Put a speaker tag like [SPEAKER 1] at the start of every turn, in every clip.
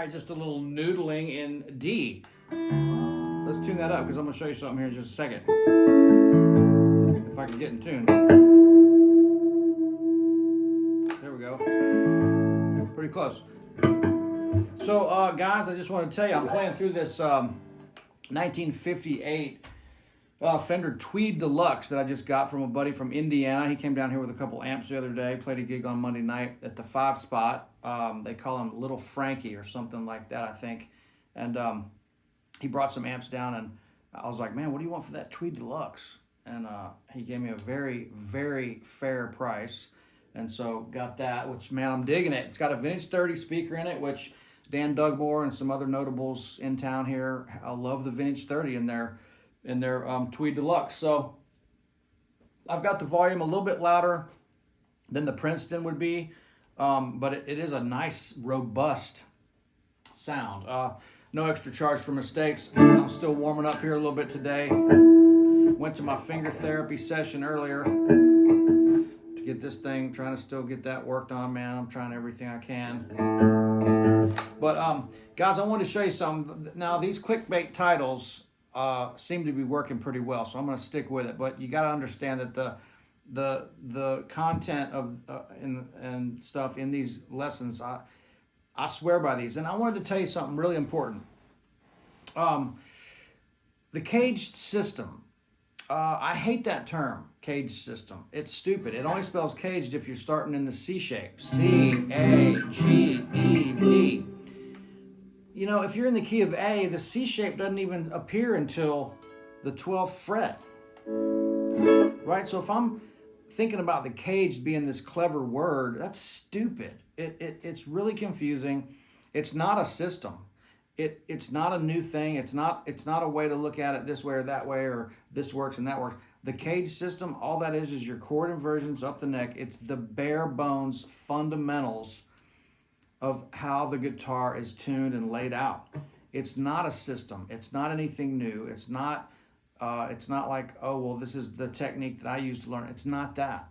[SPEAKER 1] right, just a little noodling in D. Let's tune that up because I'm going to show you something here in just a second. If I can get in tune. There we go. Pretty close. So, guys, I just want to tell you, I'm playing through this 1958 Fender Tweed Deluxe that I just got from a buddy from Indiana. He came down here with a couple amps the other day, played a gig on Monday night at the 5 spot. They call him Little Frankie or something like that, I think. And he brought some amps down, and I was like, man, what do you want for that Tweed Deluxe? And he gave me a very, very fair price. And so got that, which, man, I'm digging it. It's got a Vintage 30 speaker in it, which Dan Dugmore and some other notables in town here love the Vintage 30 in their Tweed Deluxe. So I've got the volume a little bit louder than the Princeton would be, but it is a nice, robust sound. No extra charge for mistakes. I'm still warming up here a little bit today. Went to my finger therapy session earlier to get this thing, trying to still get that worked on, man. I'm trying everything I can. But guys, I wanted to show you something. Now, these clickbait titles seem to be working pretty well, so I'm going to stick with it. But you got to understand that the content of and stuff in these lessons, I swear by these. And I wanted to tell you something really important. The caged system. I hate that term, caged system. It's stupid. It only spells caged if you're starting in the C shape. C-A-G-E-D. You know, if you're in the key of A, the C shape doesn't even appear until the 12th fret. Right? So if I'm thinking about the caged being this clever word, that's stupid. It's really confusing. It's not a system. It's not a new thing. It's not a way to look at it this way or that way, or this works and that works. The cage system, all that is your chord inversions up the neck. It's the bare bones fundamentals of how the guitar is tuned and laid out. It's not a system. It's not anything new. It's not like, oh, well, this is the technique that I use to learn. It's not that.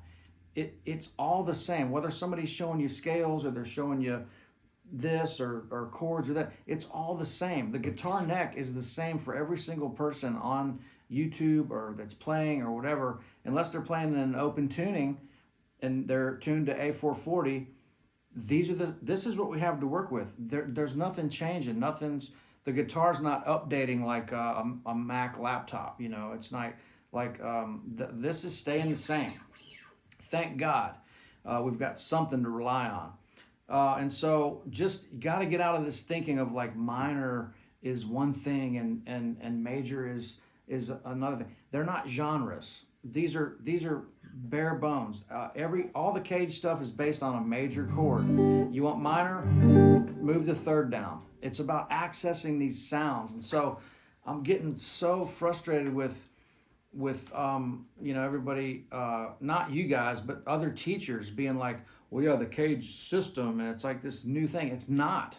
[SPEAKER 1] It's all the same. Whether somebody's showing you scales or they're showing you this or chords or that, it's all the same. The guitar neck is the same for every single person on YouTube or that's playing or whatever, unless they're playing in an open tuning and they're tuned to A440. This is what we have to work with. There's nothing changing. The guitar's not updating like a Mac laptop. You know, it's not like this is staying the same. Thank God, we've got something to rely on. And so just you got to get out of this thinking of like minor is one thing and major is another thing. They're not genres. These are bare bones. All the cage stuff is based on a major chord. You want minor, move the third down. It's about accessing these sounds. And so I'm getting so frustrated with everybody, not you guys, but other teachers being like, well, yeah, the cage system, and it's like this new thing. It's not.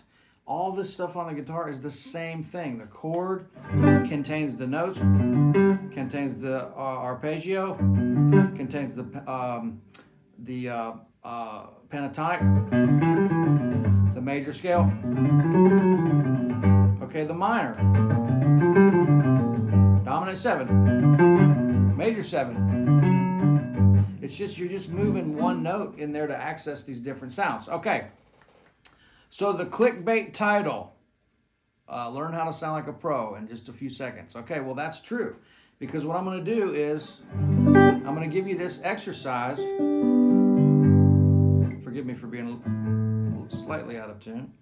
[SPEAKER 1] All this stuff on the guitar is the same thing. The chord contains the notes, contains the arpeggio, contains the pentatonic, the major scale, okay, the minor, dominant 7, major 7. It's just, you're just moving one note in there to access these different sounds. Okay, so the clickbait title, learn how to sound like a pro in just a few seconds. Okay, well, that's true, because what I'm going to do is I'm going to give you this exercise. Forgive me for being slightly out of tune,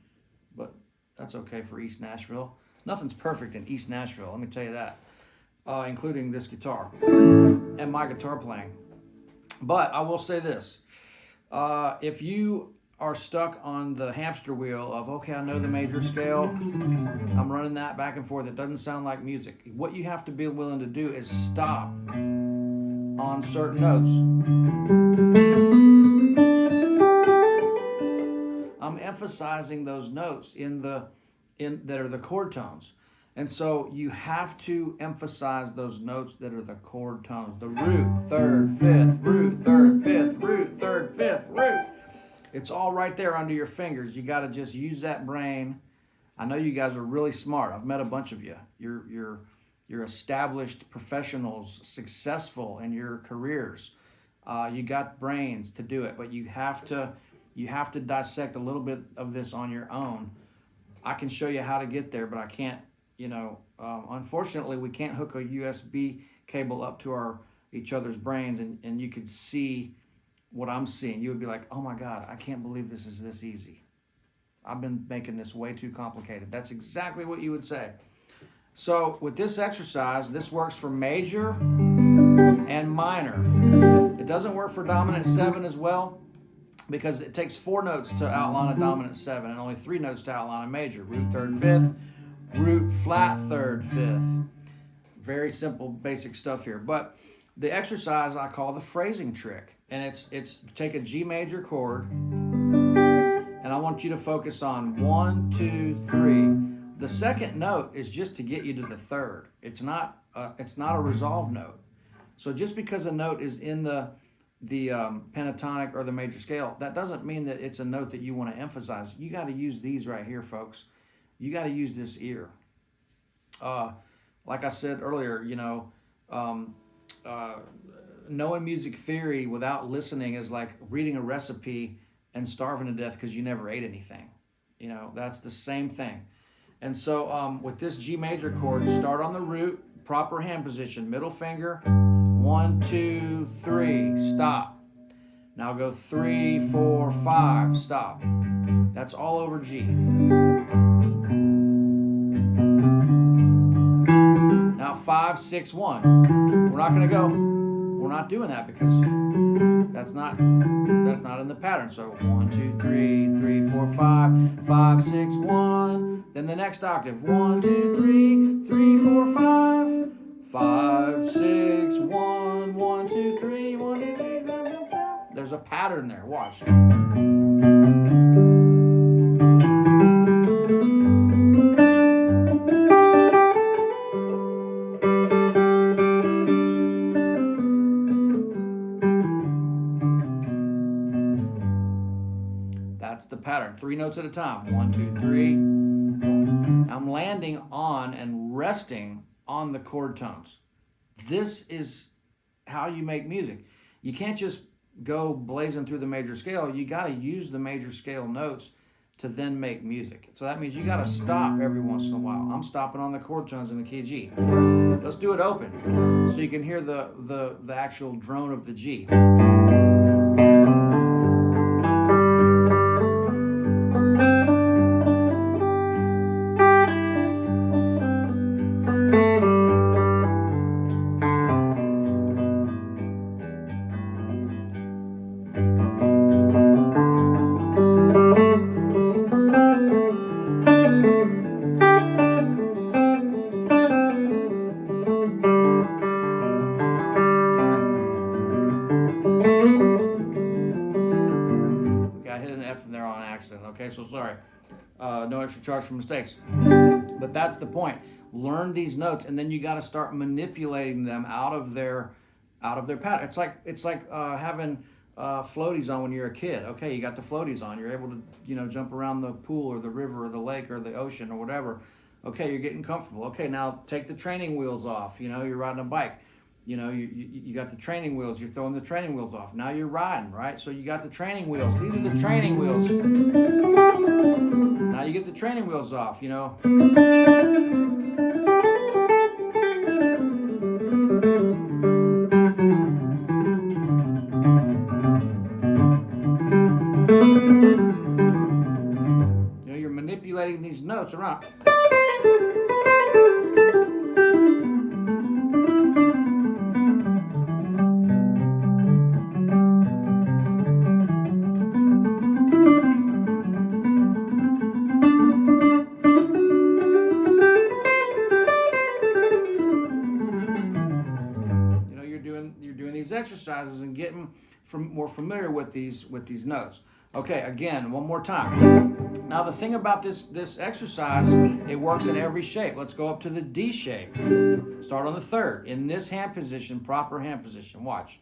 [SPEAKER 1] but that's okay for East Nashville. Nothing's perfect in East Nashville, let me tell you that, including this guitar and my guitar playing. But I will say this, if you are stuck on the hamster wheel of, okay, I know the major scale, I'm running that back and forth, it doesn't sound like music. What you have to be willing to do is stop on certain notes. I'm emphasizing those notes that are the chord tones. And so you have to emphasize those notes that are the chord tones. The root, third, fifth, root, third, fifth, root, third, fifth, root. It's all right there under your fingers. You got to just use that brain I know you guys are really smart. I've met a bunch of you. You're established professionals, successful in your careers. You got brains to do it, but you have to dissect a little bit of this on your own. I can show you how to get there, but I can't. Unfortunately, we can't hook a USB cable up to each other's brains, and you could see what I'm seeing. You would be like, oh my God, I can't believe this is this easy. I've been making this way too complicated. That's exactly what you would say. So with this exercise, this works for major and minor. It doesn't work for dominant 7 as well, because it takes 4 notes to outline a dominant 7 and only 3 notes to outline a major. Root 3rd 5th, root flat 3rd 5th. Very simple, basic stuff here. But the exercise I call the phrasing trick, and it's take a G major chord, and I want you to focus on 1, 2, 3. The second note is just to get you to the 3rd. It's not a resolved note. So just because a note is in the pentatonic or the major scale, that doesn't mean that it's a note that you want to emphasize. You got to use these right here, folks. You got to use this ear. Like I said earlier, knowing music theory without listening is like reading a recipe and starving to death because you never ate anything. That's the same thing. And so with this G major chord, start on the root, proper hand position, middle finger, 1, 2, 3, stop. Now go 3, 4, 5, stop. That's all over G. Now 5, 6, 1. We're not going to go. We're not doing that because that's not in the pattern. So 1, 2, 3, 3, 4, 5, 5, 6, 1. Then the next octave. 1, 2, 3, 3, 4, 5, 5, 6, 1, 1, 2, 3, 1, 2, 3. There's a pattern there. Watch. That's the pattern. 3 notes at a time. 1, 2, 3. I'm landing on and resting on the chord tones. This is how you make music. You can't just go blazing through the major scale. You got to use the major scale notes to then make music. So that means you got to stop every once in a while. I'm stopping on the chord tones in the key G. Let's do it open so you can hear the actual drone of the G. Okay, so sorry. No extra charge for mistakes. But that's the point. Learn these notes, and then you got to start manipulating them out of their pattern. It's like having floaties on when you're a kid. Okay, you got the floaties on. You're able to jump around the pool or the river or the lake or the ocean or whatever. Okay, you're getting comfortable. Okay, now take the training wheels off. You're riding a bike. You got the training wheels. You're throwing the training wheels off. Now you're riding, right? So you got the training wheels. These are the training wheels. Now you get the training wheels off, You're manipulating these notes around. Exercises and getting more familiar with these notes. Okay, again, one more time. Now the thing about this exercise, it works in every shape. Let's go up to the D shape. Start on the 3rd in this hand position, proper hand position. Watch.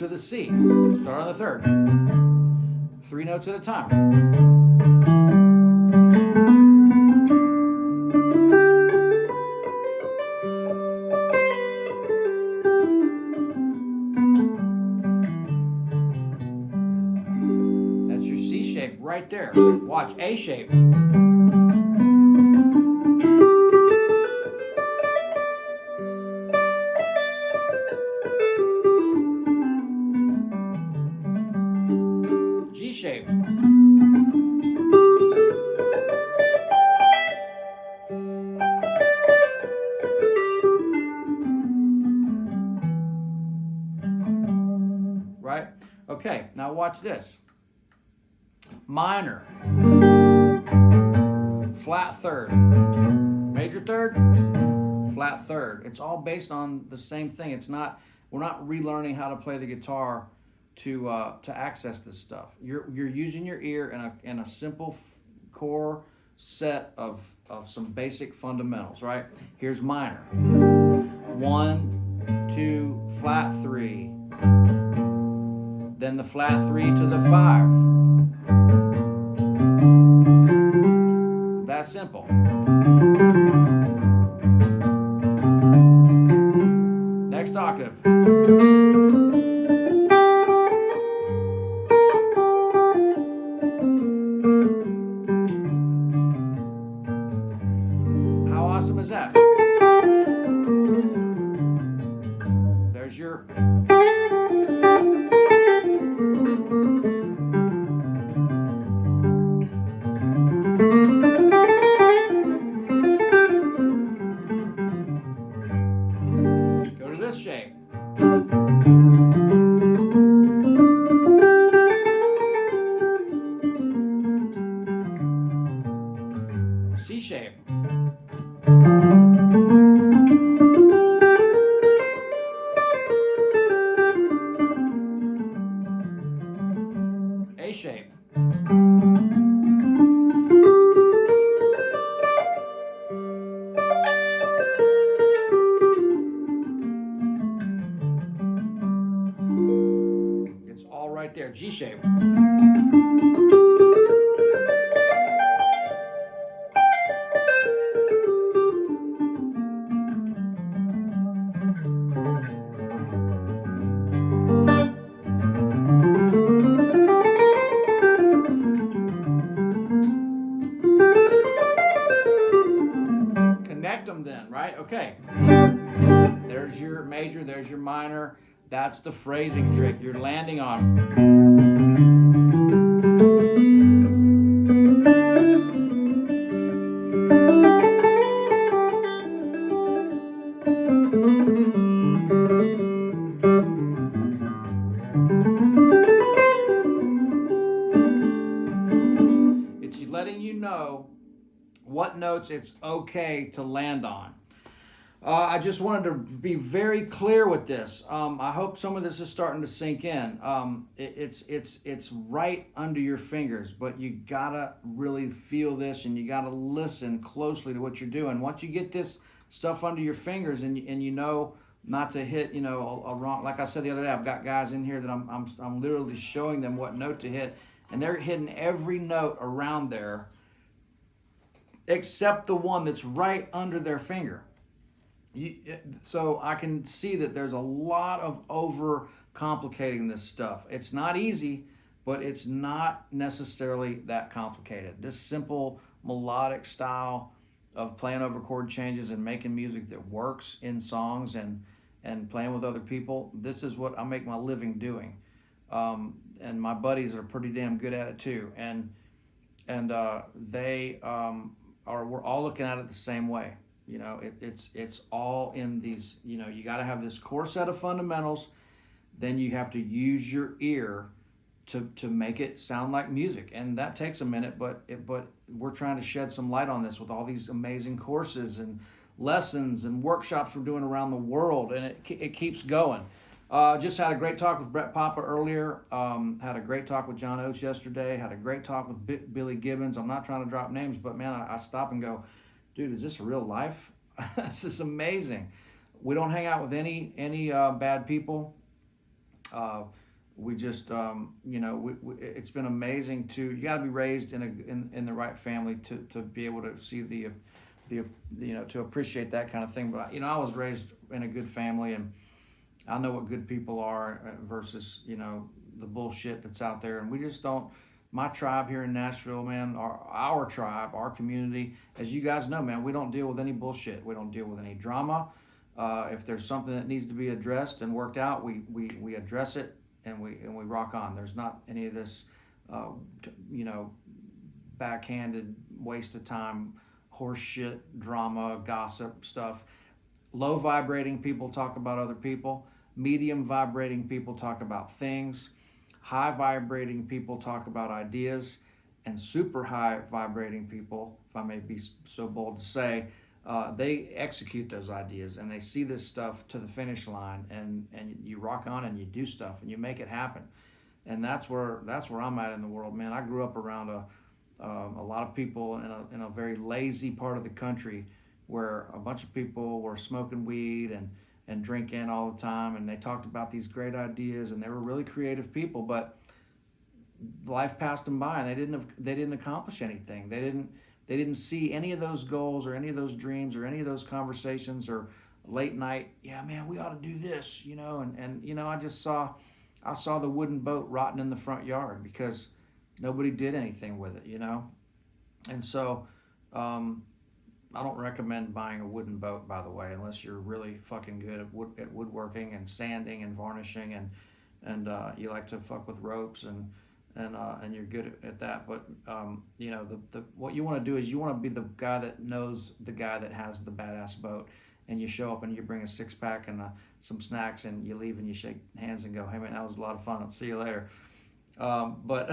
[SPEAKER 1] the C. Start on the third. 3 notes at a time. That's your C shape right there. Watch, A shape. G shape. Right? Okay, now watch this. Minor. Flat third. Major third. Flat third. It's all based on the same thing. We're not relearning how to play the guitar to access this stuff. You're using your ear in a simple core set of some basic fundamentals, right? Here's minor. 1, 2, flat 3. Then the flat 3 to the 5. That's simple. Next octave. How awesome is that? There's your shape. C shape. A shape. Right there, G shape. Connect them then, right? Okay. There's your major, there's your minor. That's the phrasing trick. You're landing on. It's letting you know what notes it's okay to land on. I just wanted to be very clear with this. I hope some of this is starting to sink in. It's right under your fingers, but you gotta really feel this, and you gotta listen closely to what you're doing. Once you get this stuff under your fingers, and you know not to hit, a wrong. Like I said the other day, I've got guys in here that I'm literally showing them what note to hit, and they're hitting every note around there, except the one that's right under their finger. So I can see that there's a lot of over complicating this stuff. It's not easy, but it's not necessarily that complicated. This simple melodic style of playing over chord changes and making music that works in songs and playing with other people, this is what I make my living doing. And my buddies are pretty damn good at it too. And we're all looking at it the same way. It's all in these, you got to have this core set of fundamentals. Then you have to use your ear to make it sound like music. And that takes a minute, but we're trying to shed some light on this with all these amazing courses and lessons and workshops we're doing around the world. And it keeps going. Just had a great talk with Brett Papa earlier. Had a great talk with John Oates yesterday. Had a great talk with Billy Gibbons. I'm not trying to drop names, but man, I stop and go, dude, is this real life? This is amazing. We don't hang out with any bad people. we just, it's been amazing you got to be raised in the right family to be able to see to appreciate that kind of thing. But, I was raised in a good family, and I know what good people are versus, the bullshit that's out there. And we just don't, my tribe here in Nashville, man, our tribe, our community, as you guys know, man, we don't deal with any bullshit. We don't deal with any drama. If there's something that needs to be addressed and worked out, we address it, and we rock on. There's not any of this, backhanded waste of time, horse shit, drama, gossip stuff. Low vibrating people talk about other people. Medium vibrating people talk about things. High vibrating people talk about ideas. And super high vibrating people, if I may be so bold to say, they execute those ideas, and they see this stuff to the finish line, and you rock on and you do stuff and you make it happen. And that's where I'm at in the world, man. I grew up around a lot of people in a very lazy part of the country, where a bunch of people were smoking weed and drinking all the time, and they talked about these great ideas, and they were really creative people, but life passed them by, and they didn't accomplish anything. They didn't see any of those goals or any of those dreams or any of those conversations or late night, yeah, man, we ought to do this, and I saw the wooden boat rotting in the front yard because nobody did anything with it, And so I don't recommend buying a wooden boat, by the way, unless you're really fucking good at woodworking and sanding and varnishing, and you like to fuck with ropes and you're good at that. But what you want to do is you want to be the guy that knows the guy that has the badass boat, and you show up and you bring a 6-pack and some snacks, and you leave and you shake hands and go, hey man, that was a lot of fun, I'll see you later. But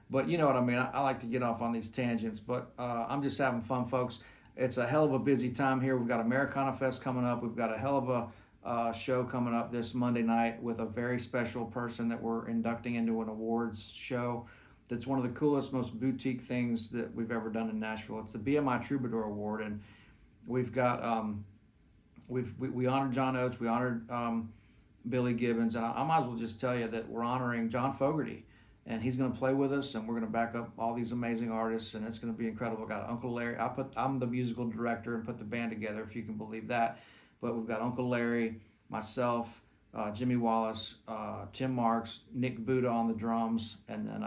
[SPEAKER 1] but you know what I mean. I like to get off on these tangents, but I'm just having fun, folks. It's a hell of a busy time here. We've got Americana Fest coming up. We've got a hell of a show coming up this Monday night with a very special person that we're inducting into an awards show. That's one of the coolest, most boutique things that we've ever done in Nashville. It's the BMI Troubadour Award, and we've got we honored John Oates, we honored Billy Gibbons, and I might as well just tell you that we're honoring John Fogerty. And he's going to play with us, and we're going to back up all these amazing artists, and it's going to be incredible. We've got Uncle Larry. I'm the musical director and put the band together, if you can believe that. But we've got Uncle Larry, myself, Jimmy Wallace, Tim Marks, Nick Buddha on the drums, and then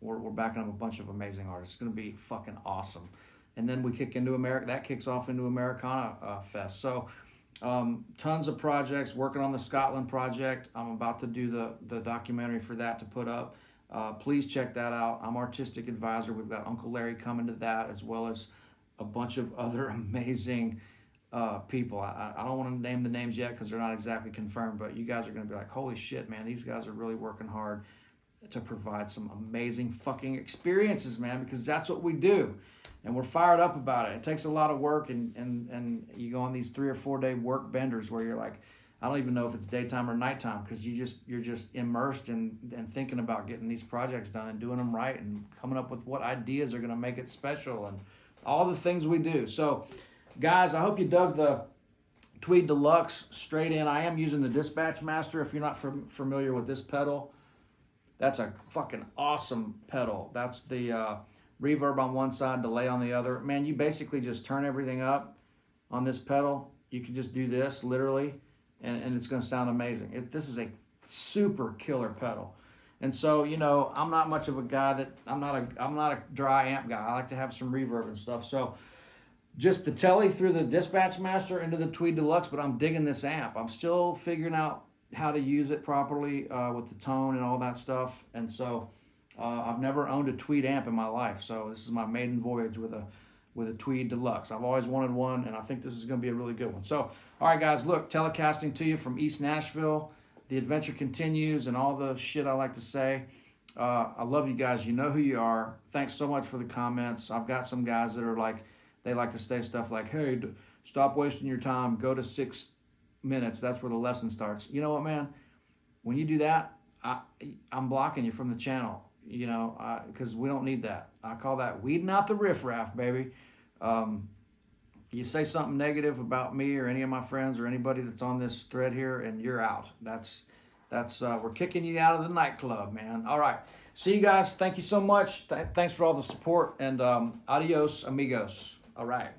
[SPEAKER 1] we're backing up a bunch of amazing artists. It's going to be fucking awesome. And then we kick into America. That kicks off into Americana Fest. So tons of projects. Working on the Scotland project. I'm about to do the documentary for that to put up. Please check that out. I'm artistic advisor. We've got Uncle Larry coming to that, as well as a bunch of other amazing people. I don't want to name the names yet because they're not exactly confirmed, but you guys are going to be like, holy shit, man, these guys are really working hard to provide some amazing fucking experiences, man, because that's what we do. And we're fired up about it. It takes a lot of work, and you go on these 3 or 4 day work benders where you're like, I don't even know if it's daytime or nighttime, because you're just immersed in thinking about getting these projects done and doing them right and coming up with what ideas are going to make it special and all the things we do. So, guys, I hope you dug the Tweed Deluxe straight in. I am using the Dispatch Master. If you're not familiar with this pedal, that's a fucking awesome pedal. That's the reverb on one side, delay on the other. Man, you basically just turn everything up on this pedal. You can just do this, literally. And it's going to sound amazing. This is a super killer pedal. And so, I'm not much of a guy that, I'm not a dry amp guy. I like to have some reverb and stuff. So just the telly through the Dispatch Master into the Tweed Deluxe, but I'm digging this amp. I'm still figuring out how to use it properly with the tone and all that stuff. And so I've never owned a Tweed amp in my life. So this is my maiden voyage with a Tweed Deluxe. I've always wanted one, and I think this is going to be a really good one. So, all right, guys, look, telecasting to you from East Nashville. The adventure continues and all the shit I like to say. I love you guys. You know who you are. Thanks so much for the comments. I've got some guys that are like, they like to say stuff like, hey, stop wasting your time. Go to 6 minutes. That's where the lesson starts. You know what, man? When you do that, I'm blocking you from the channel, because we don't need that. I call that weeding out the riffraff, baby. You say something negative about me or any of my friends or anybody that's on this thread here, and you're out. That's That's we're kicking you out of the nightclub, man. All right. See you guys. Thank you so much. Thanks for all the support, and adios, amigos. All right.